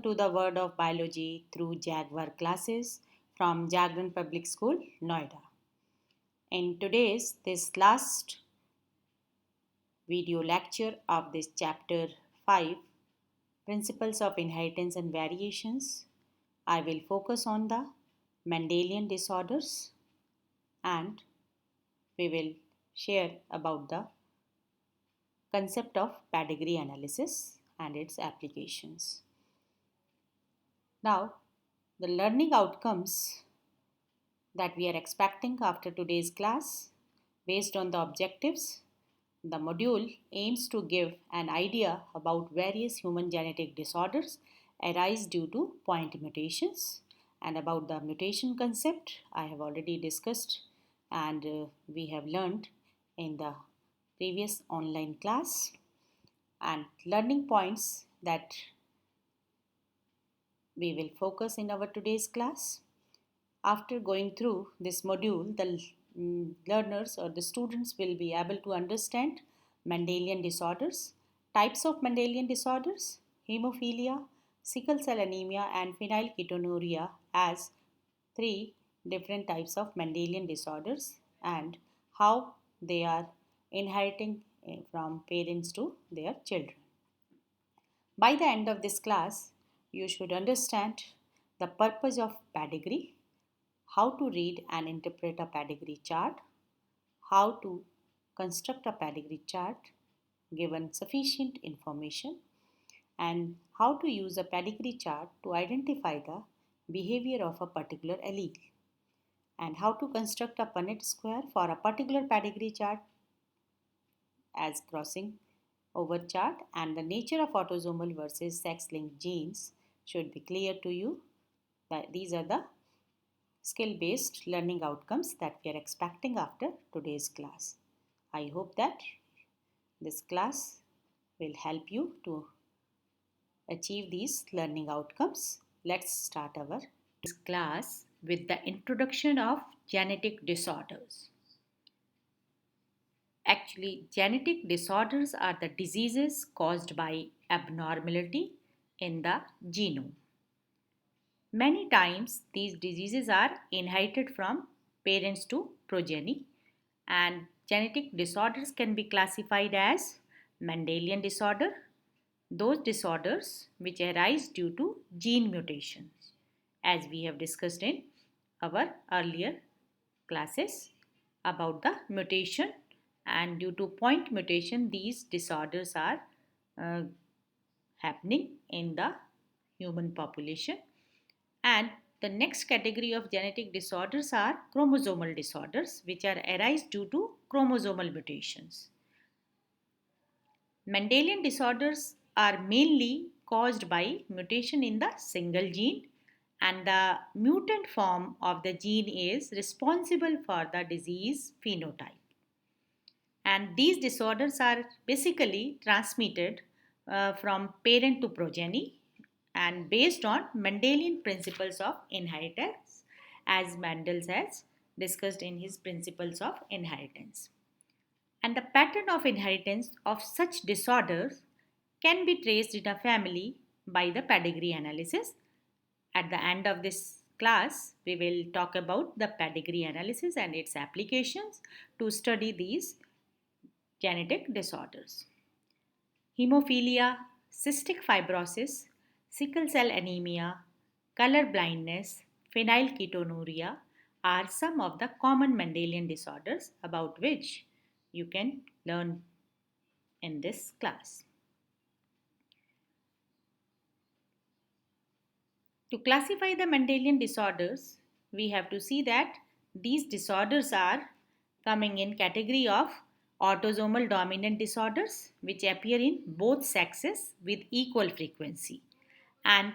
To the Word of Biology through Jaguar classes from Jagran Public School, Noida. In this last video lecture of this chapter 5, Principles of Inheritance and Variations, I will focus on the Mendelian disorders and we will share about the concept of pedigree analysis and its applications. Now, the learning outcomes that we are expecting after today's class based on the objectives. The module aims to give an idea about various human genetic disorders arise due to point mutations, and about the mutation concept I have already discussed and we have learned in the previous online class, and learning points that we will focus in our today's class. After going through this module, the learners or the students will be able to understand Mendelian disorders, types of Mendelian disorders, hemophilia, sickle cell anemia, and phenylketonuria as three different types of Mendelian disorders and how they are inheriting from parents to their children. By the end of this class, you should understand the purpose of pedigree, how to read and interpret a pedigree chart, how to construct a pedigree chart given sufficient information, and how to use a pedigree chart to identify the behavior of a particular allele, and how to construct a Punnett square for a particular pedigree chart as crossing over chart, and the nature of autosomal versus sex linked genes should be clear to you. That these are the skill based learning outcomes that we are expecting after today's class. I hope that this class will help you to achieve these learning outcomes. Let's start our class with the introduction of genetic disorders. Actually, genetic disorders are the diseases caused by abnormality in the genome. Many times, these diseases are inherited from parents to progeny, and genetic disorders can be classified as Mendelian disorder, those disorders which arise due to gene mutations, as we have discussed in our earlier classes about the mutation, and due to point mutation, these disorders are uh, happening in the human population. And the next category of genetic disorders are chromosomal disorders, which are arise due to chromosomal mutations. Mendelian disorders are mainly caused by mutation in the single gene, and the mutant form of the gene is responsible for the disease phenotype. And these disorders are basically transmitted from parent to progeny and based on Mendelian principles of inheritance, as Mendel has discussed in his principles of inheritance. And the pattern of inheritance of such disorders can be traced in a family by the pedigree analysis. At the end of this class, we will talk about the pedigree analysis and its applications to study these genetic disorders. Hemophilia, cystic fibrosis, sickle cell anemia, color blindness, phenylketonuria are some of the common Mendelian disorders about which you can learn in this class. To classify the Mendelian disorders, we have to see that these disorders are coming in category of autosomal dominant disorders which appear in both sexes with equal frequency, and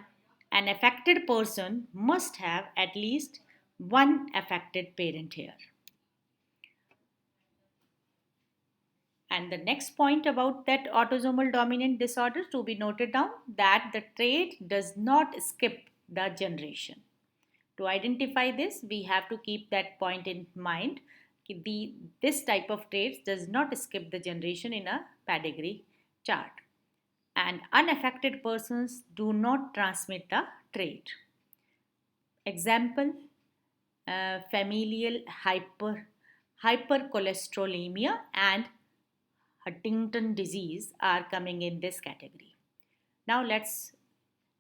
an affected person must have at least one affected parent here. And the next point about that autosomal dominant disorder to be noted down, that the trait does not skip the generation. To identify this, we have to keep that point in mind. This type of traits does not skip the generation in a pedigree chart. and unaffected persons do not transmit the trait. Example, familial hypercholesterolemia and Huntington disease are coming in this category. Now let's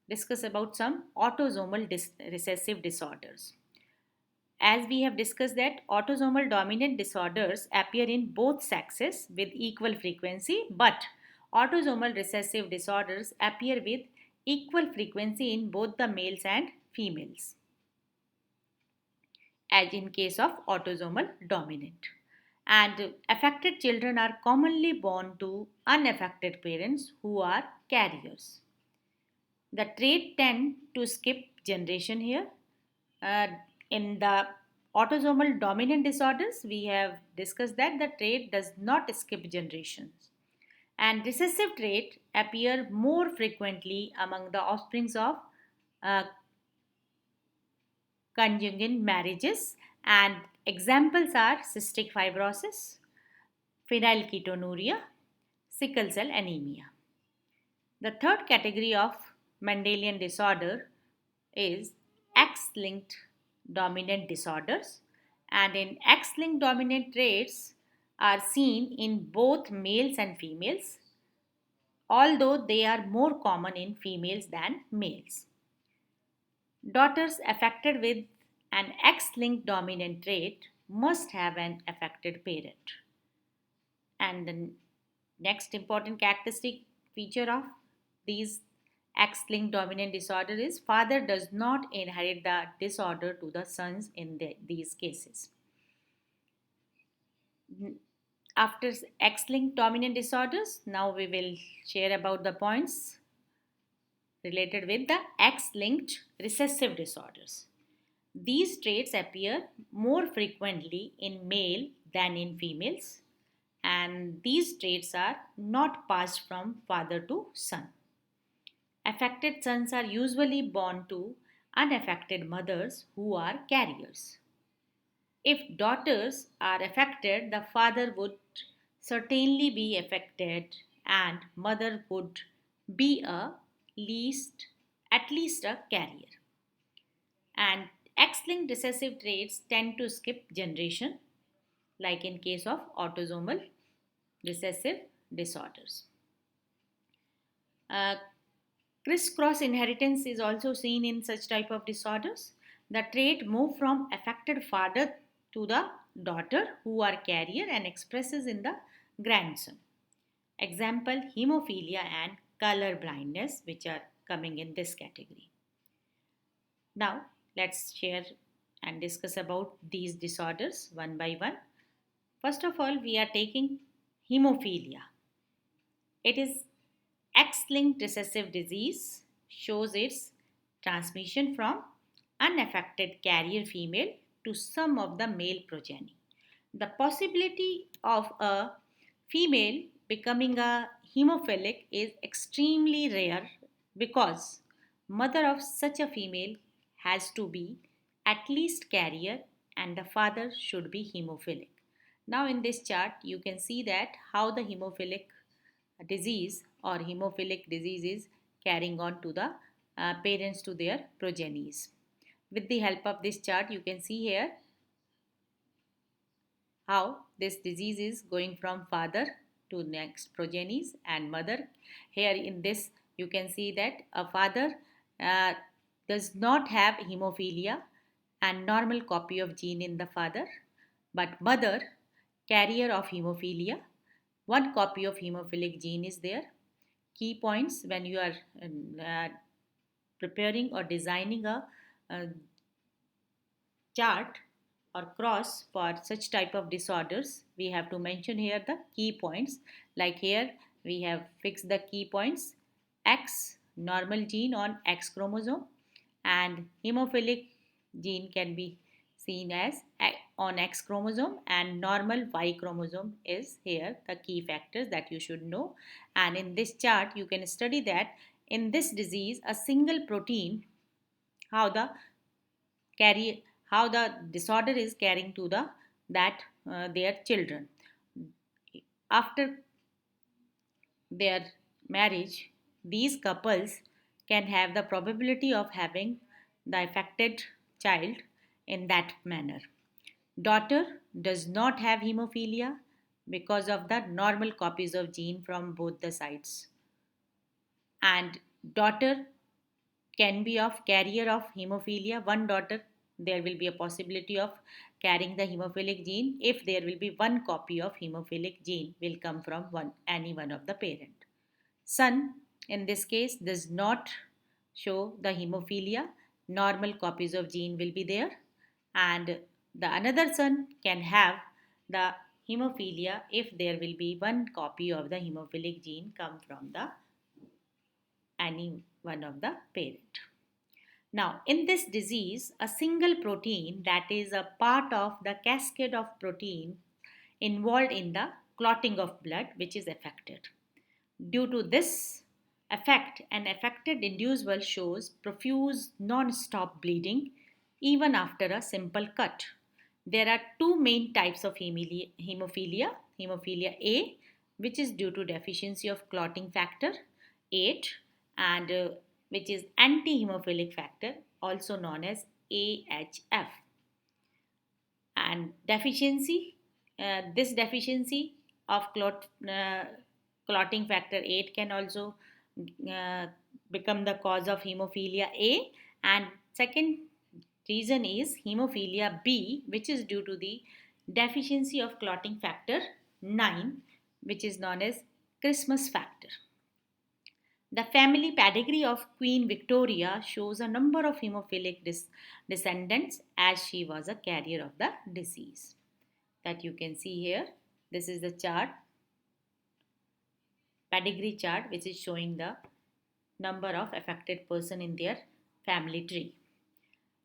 discuss about some autosomal recessive disorders. As we have discussed that autosomal dominant disorders appear in both sexes with equal frequency, but autosomal recessive disorders appear with equal frequency in both the males and females, as in case of autosomal dominant. And affected children are commonly born to unaffected parents who are carriers. The trait tend to skip generation here. Uh, in the autosomal dominant disorders, we have discussed that the trait does not skip generations. And recessive trait appear more frequently among the offsprings of uh, conjugal marriages, and examples are cystic fibrosis, phenylketonuria, sickle cell anemia. The third category of Mendelian disorder is X-linked dominant disorders, and in X-linked dominant traits are seen in both males and females, although they are more common in females than males. Daughters affected with an X-linked dominant trait must have an affected parent. And the next important characteristic feature of these X-linked dominant disorder is father does not inherit the disorder to the sons in these cases. After X-linked dominant disorders, now we will share about the points related with the X-linked recessive disorders. These traits appear more frequently in male than in females, and these traits are not passed from father to son. Affected sons are usually born to unaffected mothers who are carriers. If daughters are affected, the father would certainly be affected and mother would be at least a carrier. And X-linked recessive traits tend to skip generation, like in case of autosomal recessive disorders. Uh, Crisscross inheritance is also seen in such type of disorders. The trait move from affected father to the daughter who are carrier and expresses in the grandson. Example, hemophilia and color blindness, which are coming in this category. Now let's share and discuss about these disorders one by one. First of all, we are taking hemophilia. It is X-linked recessive disease, shows its transmission from unaffected carrier female to some of the male progeny. The possibility of a female becoming a hemophilic is extremely rare because mother of such a female has to be at least carrier and the father should be hemophilic. Now in this chart you can see that how the hemophilic disease or hemophilic disease is carrying on to the parents to their progenies. With the help of this chart you can see here how this disease is going from father to next progenies and mother. Here in this you can see that a father uh, does not have hemophilia and normal copy of gene in the father, but mother carrier of hemophilia, one copy of hemophilic gene is there. Key points when you are preparing or designing a chart or cross for such type of disorders, we have to mention here the key points. Like here we have fixed the key points: X normal gene on X chromosome and hemophilic gene can be seen as on X chromosome, and normal Y chromosome is here the key factors that you should know. And in this chart you can study that in this disease a single protein, how the carry how the disorder is carrying to the that their children after their marriage. these couples can have the probability of having the affected child in that manner. Daughter does not have hemophilia because of the normal copies of gene from both the sides. And daughter can be of carrier of hemophilia. One daughter, there will be a possibility of carrying the hemophilic gene if there will be one copy of hemophilic gene will come from any one of the parent. Son, in this case, does not show the hemophilia. Normal copies of gene will be there, and the another son can have the hemophilia if there will be one copy of the hemophilic gene come from the any one of the parent. Now, in this disease, a single protein, that is a part of the cascade of protein involved in the clotting of blood, which is affected. Due to this effect, an affected individual shows profuse non-stop bleeding even after a simple cut. There are two main types of hemophilia. Hemophilia A, which is due to deficiency of clotting factor 8, and which is anti-hemophilic factor, also known as AHF. And this deficiency of clotting factor 8 can also uh, become the cause of hemophilia A. And second reason is hemophilia B, which is due to the deficiency of clotting factor 9, which is known as Christmas factor. The family pedigree of Queen Victoria shows a number of hemophilic descendants as she was a carrier of the disease. That you can see here. This is the chart, pedigree chart, which is showing the number of affected person in their family tree.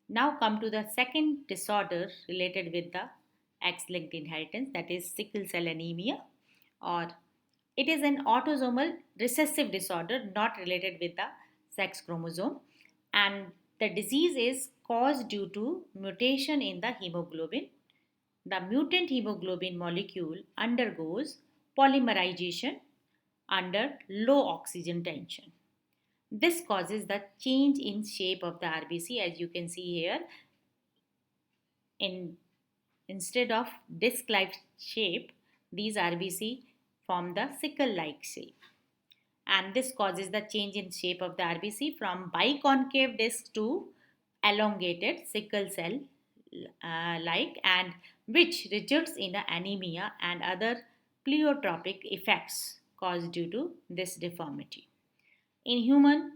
Now come to the second disorder related with the X-linked inheritance, that is sickle cell anemia, or it is an autosomal recessive disorder not related with the sex chromosome, and the disease is caused due to mutation in the hemoglobin. The mutant hemoglobin molecule undergoes polymerization under low oxygen tension. This causes the change in shape of the RBC, as you can see here. In Instead of disc-like shape, these RBC form the sickle-like shape. And this causes the change in shape of the RBC from biconcave disc to elongated sickle cell like, and which results in anemia and other pleiotropic effects caused due to this deformity. In human,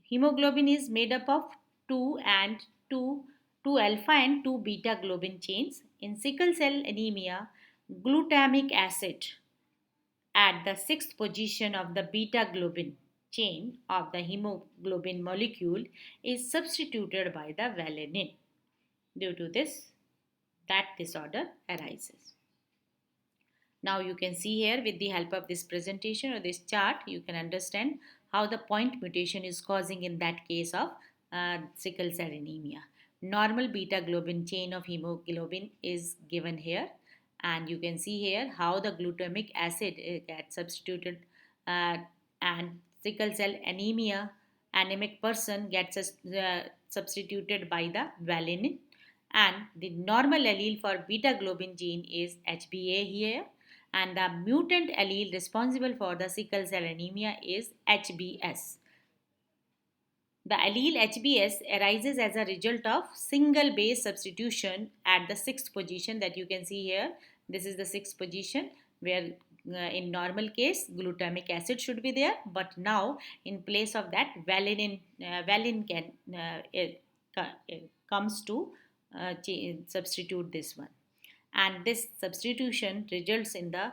hemoglobin is made up of 2 and 2, 2 alpha and 2 beta globin chains. In sickle cell anemia, glutamic acid at the sixth position of the beta globin chain of the hemoglobin molecule is substituted by the valine. Due to this, that disorder arises. Now you can see here with the help of this presentation or this chart, you can understand how the point mutation is causing in that case of sickle cell anemia. Normal beta globin chain of hemoglobin is given here, and you can see here how the glutamic acid gets substituted, uh, and sickle cell anemia anemic person gets substituted by the valine, and the normal allele for beta globin gene is HbA here, and the mutant allele responsible for the sickle cell anemia is HbS. The allele HbS arises as a result of single base substitution at the sixth position that you can see here. This is the sixth position where in normal case glutamic acid should be there, but now in place of that valine can comes to substitute this one, and this substitution results in the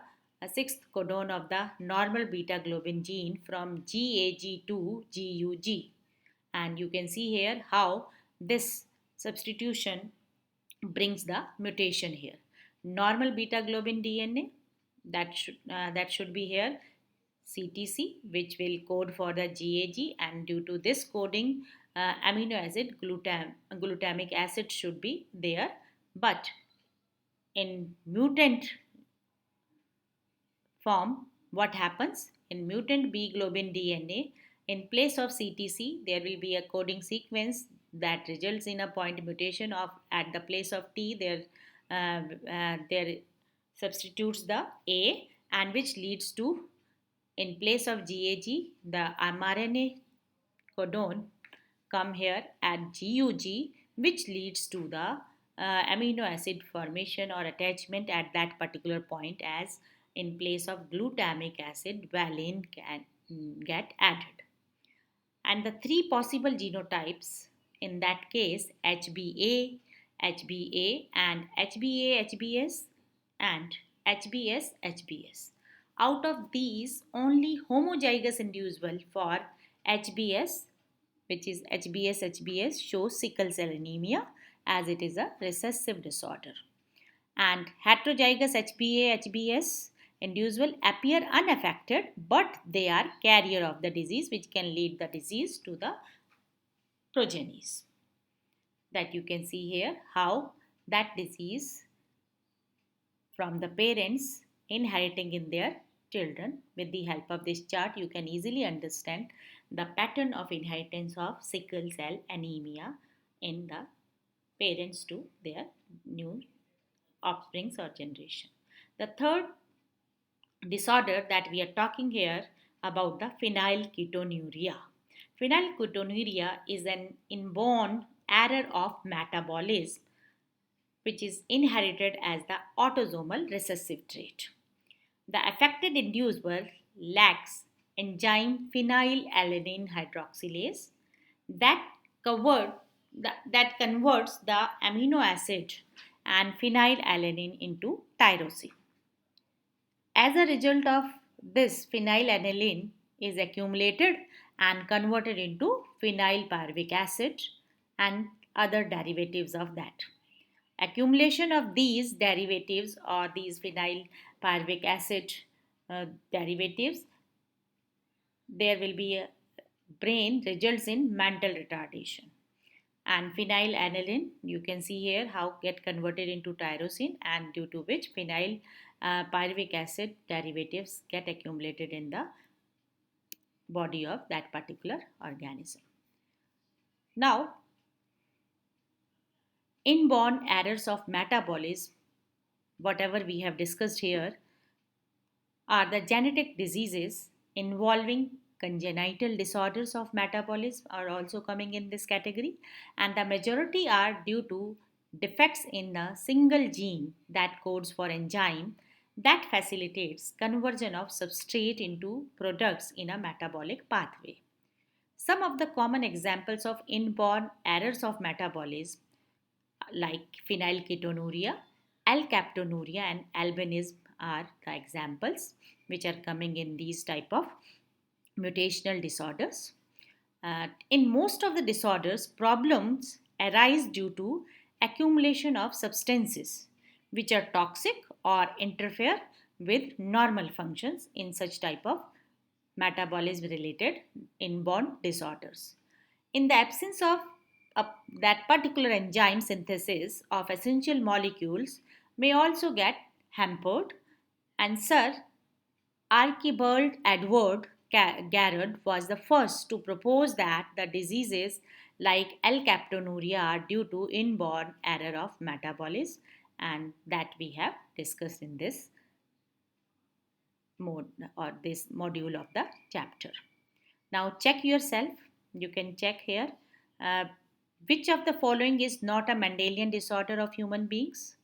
sixth codon of the normal beta globin gene from GAG to GUG, and you can see here how this substitution brings the mutation here. Normal beta globin DNA, that should be here CTC, which will code for the GAG, and due to this coding, amino acid glutamic acid should be there, but in mutant form, what happens in mutant B globin DNA, in place of CTC, there will be a coding sequence that results in a point mutation of at the place of T. There substitutes the A, and which leads to, in place of GAG, the mRNA codon come here at GUG, which leads to the amino acid formation or attachment at that particular point, as in place of glutamic acid, valine can get added. And the three possible genotypes in that case, HBA, HBA, and HBA, HBS, and HBS, HBS. Out of these, only homozygous individual for HBS, which is HBS, HBS, shows sickle cell anemia as it is a recessive disorder. And heterozygous HBA, HBS individual appear unaffected, but they are carrier of the disease, which can lead the disease to the progenies. That you can see here how that disease from the parents inheriting in their children. With the help of this chart, you can easily understand the pattern of inheritance of sickle cell anemia in the parents to their new offsprings or generation. The third disorder that we are talking here about the phenylketonuria. Phenylketonuria is an inborn error of metabolism which is inherited as the autosomal recessive trait. The affected individual lacks enzyme phenylalanine hydroxylase that, that converts the amino acid and phenylalanine into tyrosine. As a result of this, phenylalanine is accumulated and converted into phenylpyruvic acid and other derivatives of that. Accumulation of these derivatives or these phenylpyruvic acid derivatives, there will be a brain results in mental retardation. And phenylalanine, you can see here how get converted into tyrosine, and due to which phenylpyruvic acid derivatives get accumulated in the body of that particular organism. Now, inborn errors of metabolism, whatever we have discussed here, are the genetic diseases involving congenital disorders of metabolism are also coming in this category, and the majority are due to defects in the single gene that codes for enzyme that facilitates conversion of substrate into products in a metabolic pathway. Some of the common examples of inborn errors of metabolism like phenylketonuria, alkaptonuria, and albinism are the examples which are coming in these type of mutational disorders. In most of the disorders, problems arise due to accumulation of substances which are toxic or interfere with normal functions in such type of metabolism related inborn disorders. In the absence of that particular enzyme, synthesis of essential molecules may also get hampered, and Sir Archibald Edward Garrod was the first to propose that the diseases like alkaptonuria are due to inborn error of metabolism, and that we have discussed in this mode or this module of the chapter. Now check yourself. You can check here. Uh, which of the following is not a Mendelian disorder of human beings?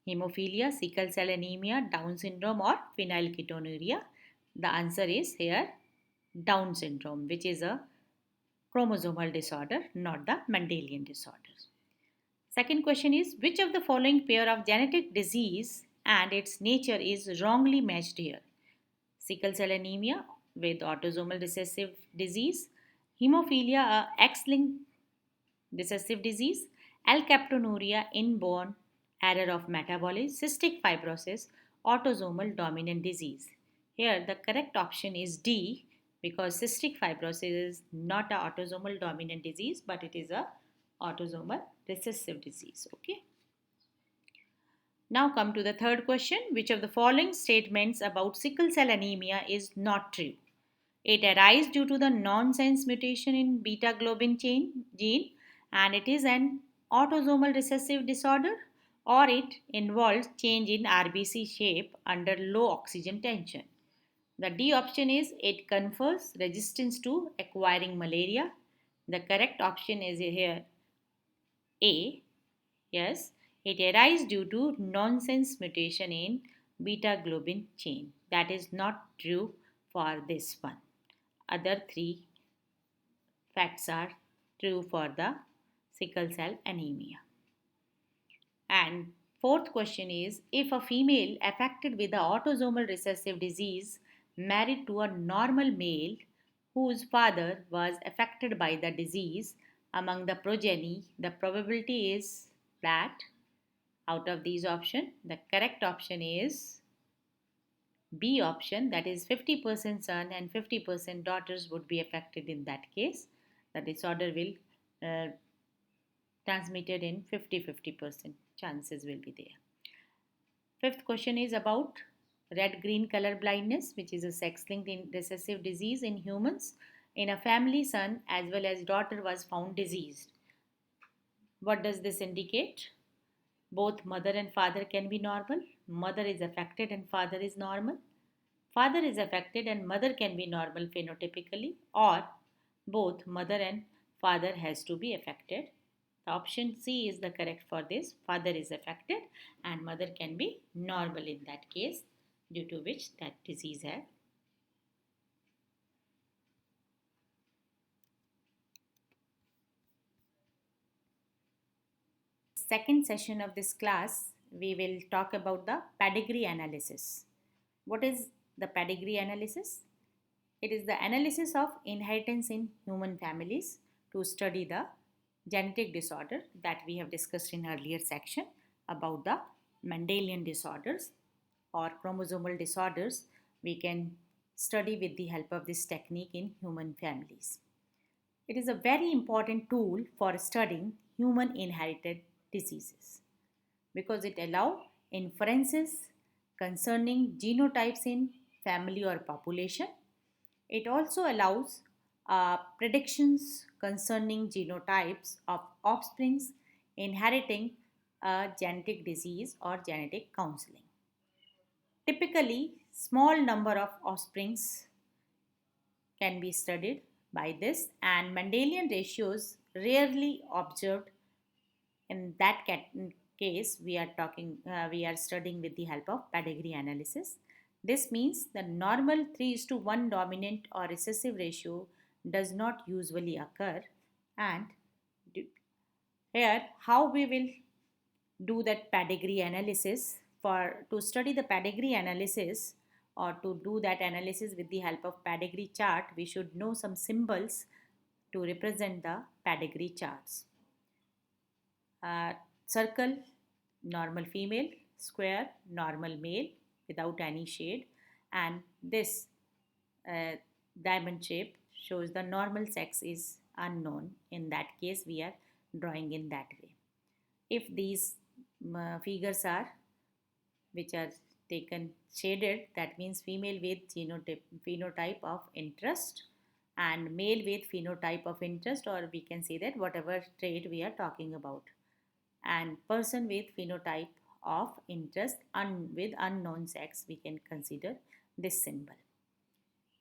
Hemophilia, sickle cell anemia, Down syndrome, or phenylketonuria? The answer is here Down syndrome, which is a chromosomal disorder, not the Mendelian disorder. Second question is, which of the following pair of genetic disease and its nature is wrongly matched here? Sickle cell anemia with autosomal recessive disease, hemophilia, a X-linked recessive disease, alkaptonuria, inborn error of metabolism, cystic fibrosis, autosomal dominant disease. Here the correct option is D, because cystic fibrosis is not an autosomal dominant disease, but it is a autosomal recessive disease. Okay. Now come to the third question. Which of the following statements about sickle cell anemia is not true? It arises due to the nonsense mutation in beta globin gene, and it is an autosomal recessive disorder, or it involves change in RBC shape under low oxygen tension. The D option is it confers resistance to acquiring malaria. The correct option is here A. Yes, it arises due to nonsense mutation in beta globin chain. That is not true for this one. Other three facts are true for the sickle cell anemia. And fourth question is if a female affected with the autosomal recessive disease married to a normal male whose father was affected by the disease among the progeny, the probability is that out of these options, the correct option is B option, that is 50% son and 50% daughters would be affected in that case. The disorder will transmitted in 50-50% chances will be there. Fifth question is about red green color blindness, which is a sex linked recessive disease in humans. In a family, son as well as daughter was found diseased. What does this indicate? Both mother and father can be normal. Mother is affected and father is normal. Father is affected and mother can be normal phenotypically, or both mother and father has to be affected. The option C is the correct for this. Father is affected and mother can be normal in that case, due to which that disease has. Second session of this class, we will talk about the pedigree analysis. What is the pedigree analysis? It is the analysis of inheritance in human families to study the genetic disorder that we have discussed in earlier section about the Mendelian disorders or chromosomal disorders. We can study with the help of this technique in human families. It is a very important tool for studying human inherited diseases because it allows inferences concerning genotypes in family or population. It also allows predictions concerning genotypes of offsprings inheriting a genetic disease or genetic counseling. Typically, small number of offsprings can be studied by this, and Mendelian ratios rarely observed. In that case, we are studying with the help of pedigree analysis. This means the normal 3:1 dominant or recessive ratio does not usually occur, and here how we will do that pedigree analysis. For to study the pedigree analysis or to do that analysis with the help of pedigree chart, we should know some symbols to represent the pedigree charts. Circle, normal female; square, normal male without any shade; and this diamond shape shows the normal sex is unknown. In that case, we are drawing in that way. If these figures are which are taken shaded, that means female with phenotype of interest and male with phenotype of interest, or we can say that whatever trait we are talking about, and person with phenotype of interest with unknown sex, we can consider this symbol.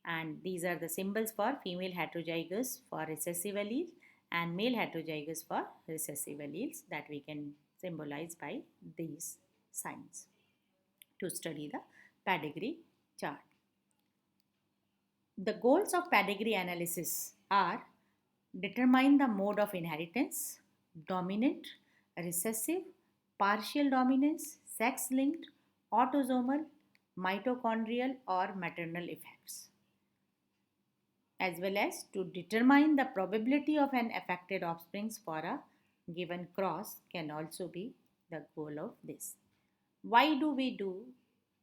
And these are the symbols for female heterozygous for recessive alleles and male heterozygous for recessive alleles that we can symbolize by these signs to study the pedigree chart. The goals of pedigree analysis are determine the mode of inheritance, dominant, recessive, partial dominance, sex linked, autosomal, mitochondrial, or maternal effects, as well as to determine the probability of an affected offspring for a given cross can also be the goal of this. Why do we do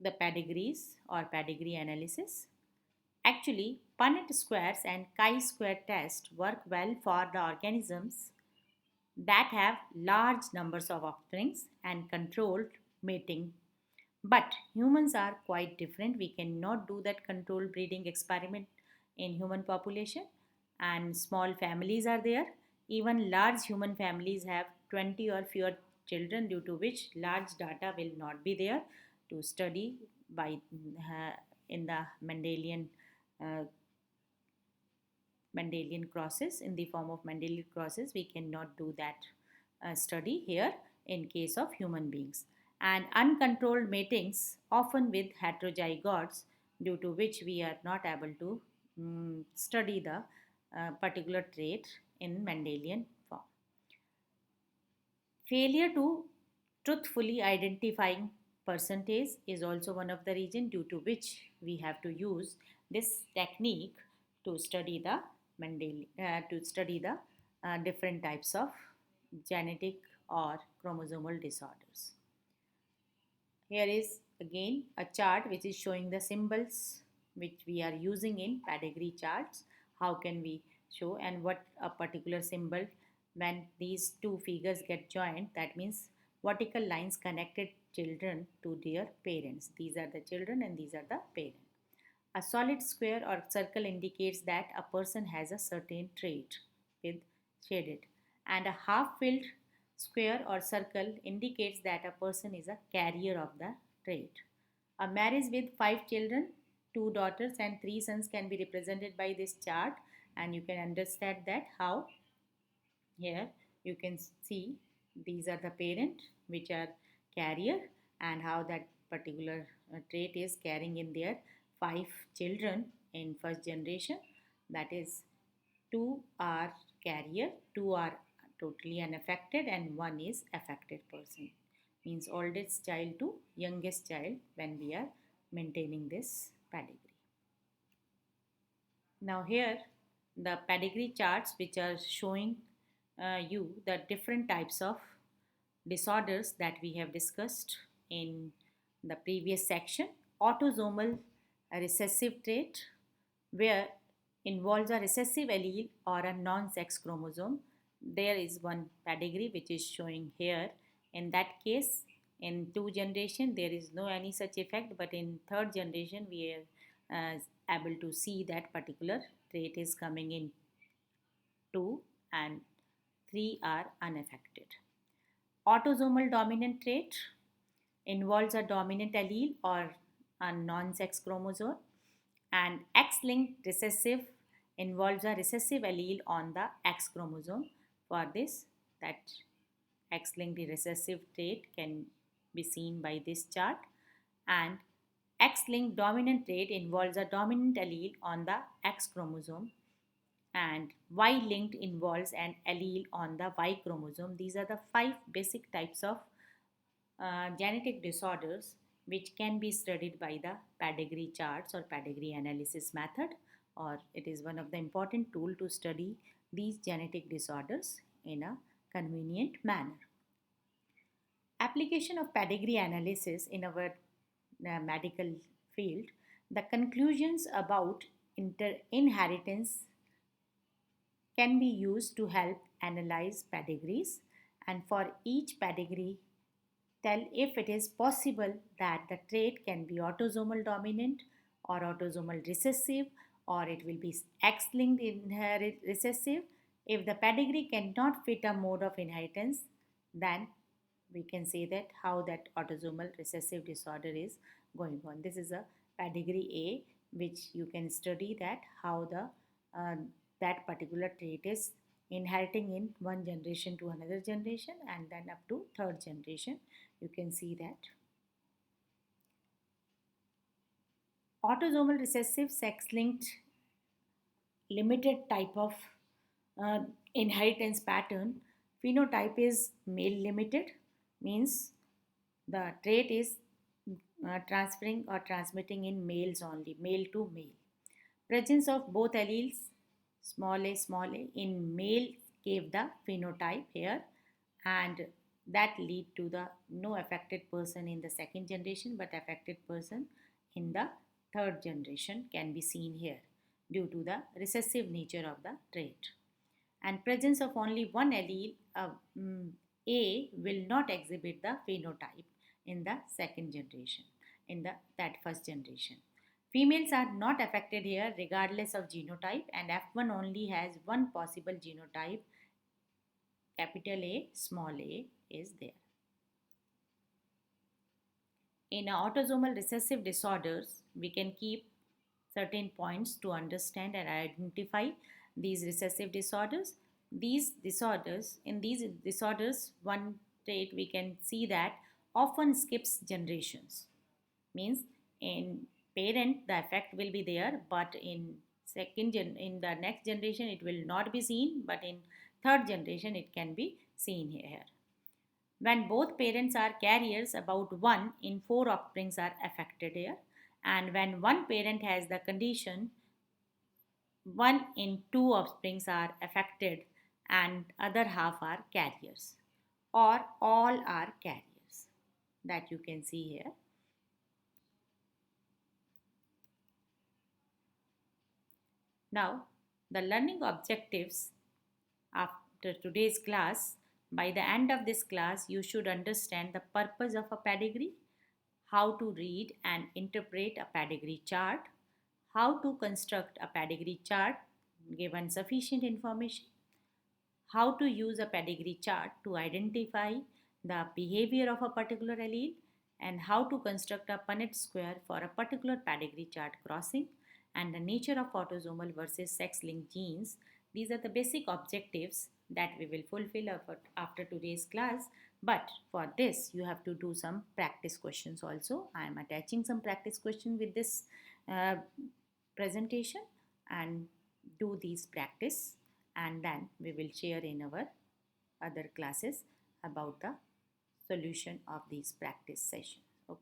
the pedigrees or pedigree analysis? Actually, Punnett squares and chi-square test work well for the organisms that have large numbers of offsprings and controlled mating. But humans are quite different. We cannot do that controlled breeding experiment in human population, and small families are there. Even large human families have 20 or fewer children, due to which large data will not be there to study by in the uh, Mendelian crosses, in the form of Mendelian crosses. We cannot do that study here in case of human beings. And uncontrolled matings, often with heterozygotes, due to which we are not able to study the particular trait in Mendelian form. Failure to truthfully identifying percentage is also one of the reasons, due to which we have to use this technique to study the different types of genetic or chromosomal disorders. Here is again a chart which is showing the symbols which we are using in pedigree charts. How can we show, and what a particular symbol, when these two figures get joined, that means vertical lines connected children to their parents. These are the children and these are the parents. A solid square or circle indicates that a person has a certain trait with shaded, and a half filled square or circle indicates that a person is a carrier of the trait. A marriage with 5 children, 2 daughters, and 3 sons can be represented by this chart, and you can understand that how here you can see these are the parent which are carrier, and how that particular trait is carrying in their 5 children in first generation. That is, two are carrier, two are totally unaffected, and one is affected person. Means oldest child to youngest child when we are maintaining this pedigree. Now here the pedigree charts which are showing you the different types of disorders that we have discussed in the previous section. Autosomal recessive trait, where involves a recessive allele or a non-sex chromosome. There is one pedigree which is showing here. In that case, in 2 generation there is no any such effect, but in third generation we are able to see that particular trait is coming in 2 and 3 are unaffected. Autosomal dominant trait involves a dominant allele or a non-sex chromosome, and X-linked recessive involves a recessive allele on the X chromosome. For this, that X-linked recessive trait can be seen by this chart, and X-linked dominant trait involves a dominant allele on the X chromosome, and Y-linked involves an allele on the Y chromosome. These are the 5 basic types of genetic disorders which can be studied by the pedigree charts or pedigree analysis method, or it is one of the important tool to study these genetic disorders in a convenient manner. Application of pedigree analysis in our medical field. The conclusions about inheritance can be used to help analyze pedigrees, and for each pedigree tell if it is possible that the trait can be autosomal dominant or autosomal recessive, or it will be X-linked recessive. If the pedigree cannot fit a mode of inheritance, then we can say that how that autosomal recessive disorder is going on. This is a pedigree A, which you can study that how the that particular trait is inheriting in one generation to another generation, and then up to third generation. You can see that autosomal recessive sex-linked limited type of uh, inheritance pattern. Phenotype is male limited, means the trait is transferring or transmitting in males only, male to male. Presence of both alleles, small a, in male gave the phenotype here, and that lead to the no affected person in the second generation, but affected person in the third generation can be seen here due to the recessive nature of the trait. And presence of only one allele, A, will not exhibit the phenotype in the second generation, in the that first generation. Females are not affected here regardless of genotype, and F1 only has one possible genotype, capital A, small a is there. In autosomal recessive disorders, we can keep certain points to understand and identify these recessive disorders. In these disorders, one trait we can see that often skips generations. Means in parent the effect will be there, but in in the next generation it will not be seen, but in third generation it can be seen here. When both parents are carriers, about 1 in 4 offsprings are affected here. And when one parent has the condition, 1 in 2 offsprings are affected and other half are carriers, or all are carriers, that you can see here. Now, the learning objectives after today's class. By the end of this class, you should understand the purpose of a pedigree, how to read and interpret a pedigree chart, how to construct a pedigree chart given sufficient information, how to use a pedigree chart to identify the behavior of a particular allele, and how to construct a Punnett square for a particular pedigree chart crossing, and the nature of autosomal versus sex linked genes. These are the basic objectives that we will fulfill after today's class. But for this, you have to do some practice questions also. I am attaching some practice questions with this uh, presentation, and do these practice, and then we will share in our other classes about the solution of these practice sessions. Okay.